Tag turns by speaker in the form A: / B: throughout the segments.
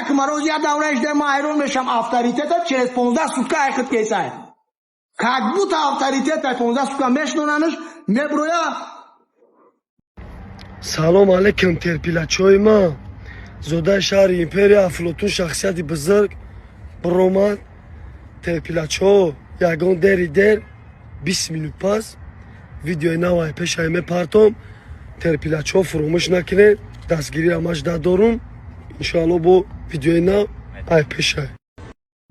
A: یک مروز یا دورش ده مایرون میشم авторитета через 15 сутка айхит кейсай. Как будто авторитета 15 сутка мешнонанш меброя.
B: Салом алейкум терпилачои ма. Зодаи шаҳри империя Афлотун шахсияти бузург биромад. Терпилачо ягон дери дер 20 минут пас видеои навай пешаи мепартом. Терпилачо фуромӯш накунед. Дастгирӣ ҳамаш дадорум. Иншоалло бо видеои нав ай пешай.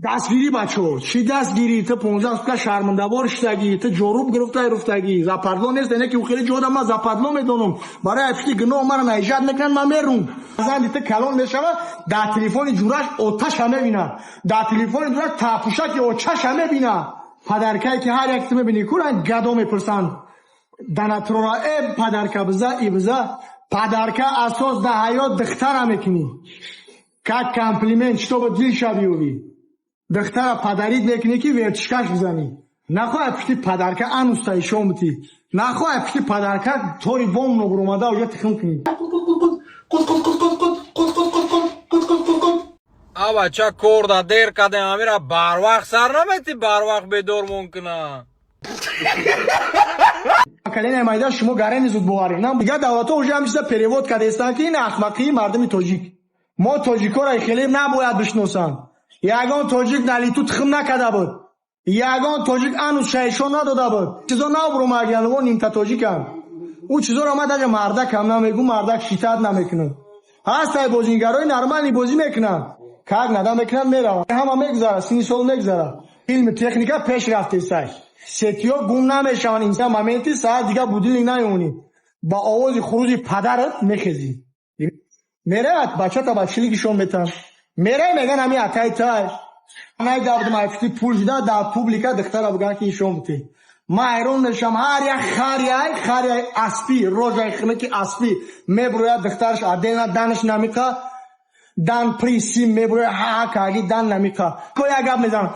A: دستگیری بچه چی دستگیری تا 15 سوکا شرمنده‌بار شدگی تا جروب گرفتای رفتگی زپردلو نیست نه که خیلی جودا ما زپردلو میدونم برای افتی گناه مرا نایجاد میکنن ما میرم مثلا دیت کلون میشم در تلفن جورش آتش همه بینا در تلفن جورش تاپوشا که آتش همه بینا پدرکایی که هر یک میبینی کورن گدو میپرسن دناترورا پدرکا بزا ای بزا پدرکا اساس ده حیات دختر میکنی که کامپلیمنت شتو به دل شبیوی دختر پدریت میکنی که ورتشکش بزنی نخواه پشتی پدرکه انوستای شومتی نخواه پشتی پدرکه طوری بوم نو برومده و یه تخم کنی
C: آبا چه کرده دیر کده امیره بر وقت سر نمیتی بر وقت بدور ممکنه
A: کلین امایده شما گرین زود بواری نم دیگه دولتا اوجه همیشه پریوود کده استن که این اخمقی مردم تاجیک ما تاجیکا را خیلی نباید بشناسن یگان تاجیک نلی تو تخم نکده بود یگان تاجیک انوز شایشون نداده بود چیزا نبرو مگن و نیمتا تاجیک هم او چیزا را ما دیگه مردک هم نمیگو مردک شیطت نمیکنه هستای بازیگرای نرمالی بازی میکنن کار ندام میکنن میره همه میگذره سینی سال میگذره علم تکنیکا پیش رفته سای ستیو گم نمیشون انسان مومنتی ساعت دیگه بودی نمیمونی با آواز خروج پدرت میخزی میره بچه تا بچگیشون میتن میره میگن همین اتای تای نه داود مایفتی پول جدا دا پوبلیکا دختر بگن که ایشون بودی ما ایرون نشم هر یک خاریای اسپی روزای خمکی اسپی میبرویا دخترش ادینا دانش نمیکا دان پریسی میبرویا ها کاگی دان نمیکا کویا گاب میزنم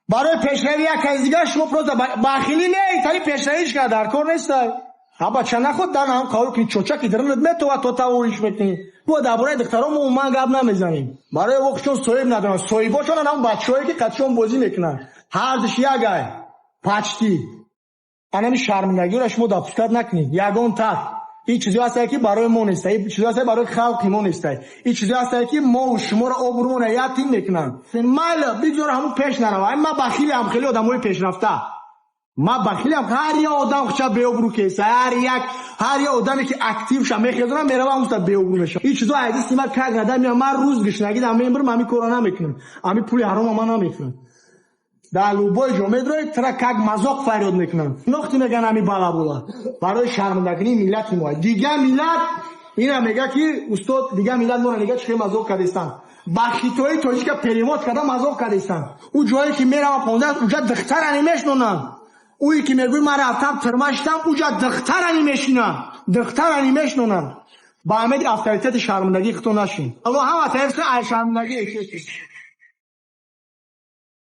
A: برای پیشروی یک از دیگه شما پروزا باخیلی نه تایی پیشرویش که در کار نیستای ابا چنا خود دان هم کارو که چوچا کی درنت میتو تو تا اوریش میکنی بو درباره دخترامو ما گاب نمیزنیم برای وقتشون صاحب ندارن صاحباشون هم بچه‌ای که قچون بازی میکنن هر دش یگای پاچتی انمی شرمندگی رو شما داپستاد نکنید یگان تا این چیزی هست که برای ما نیست این چیزی هست برای خلق ما نیست این چیزی هست که ما و شما رو آبرومون یتیم میکنن مالا بگذار همون پیش نرو ما بخیلی هم خیلی آدمای پیشرفته ما بخیلی هم هر یه آدم خچا به ابرو کیسه هر یه آدمی که اکتیو شه میخواد میره اون تا به ابرو میشه این چیزا عزیز سیمر کاگ ندم من روز گشنگی دام میبرم امی کرونا میکنم امی پول حرام ما نمیکنم دالوبای جمعه ترا کاگ مزاق فریاد میکنن نقطه میگن امی بالا بولا برای شرمندگی ملت ما دیگه ملت اینا میگه که استاد دیگه ملت ما نگه چه مزاق کردستان بخیتوی توجی که پریموت کرده مزاق کردستان او جایی که میرم 15 اونجا دختر نمیشنونن اویی که میگوی من رفتم ترمشتم اونجا دختر نمیشنونن با همه افکاریت شرمندگی خطو نشین الله هم اتفاق شرمندگی